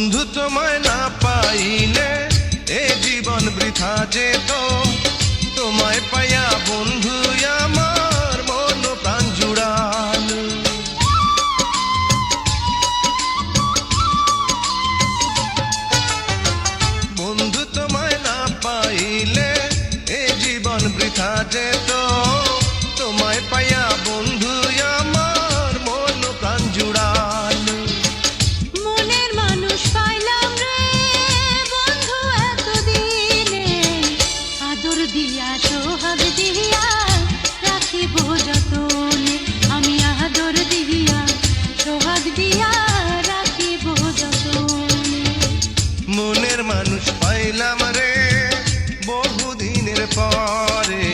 বন্ধু তোমায় না পাইলে এ জীবন বৃথা যেত, তোমায় পাইয়া বন্ধু আমার মন প্রাণ জুড়াল। বন্ধু তোমায় না পাইলে এ জীবন বৃথা যেত, তোমায় পাইয়া বন্ধু আমার মন প্রাণ জুড়াল। মনের মানুষ পাইলাম রে বন্ধু এতদিনে, আদর দিয়া সোহাগ দিয়া রাখিব যতনে, আমি আদর দিয়া সোহাগ দিয়া রাখিব যতনে। মনের মানুষ পাইলাম রে বহুদিনের পরে,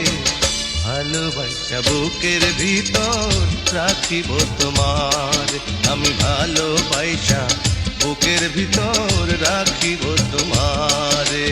ভালোবাসা বুকের ভিতর রাখিব তোমার, আমি ভালোবাসা বুকের ভিতর রাখিব তোমারে।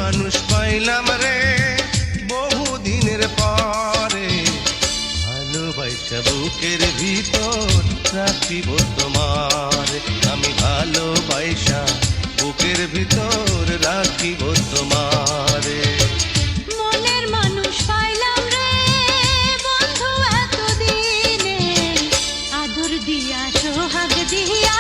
মানুষ পাইলাম রে বহুদিনের পরে, ভালোবাসা বুকের ভিতর রাখিব তোমার, আমি ভালোবাসা বুকের ভিতর রাখিব তোমারে। মনের মানুষ পাইলাম রে বন্ধু এতদিনে, আদর দিয়া সোহাগ দিয়া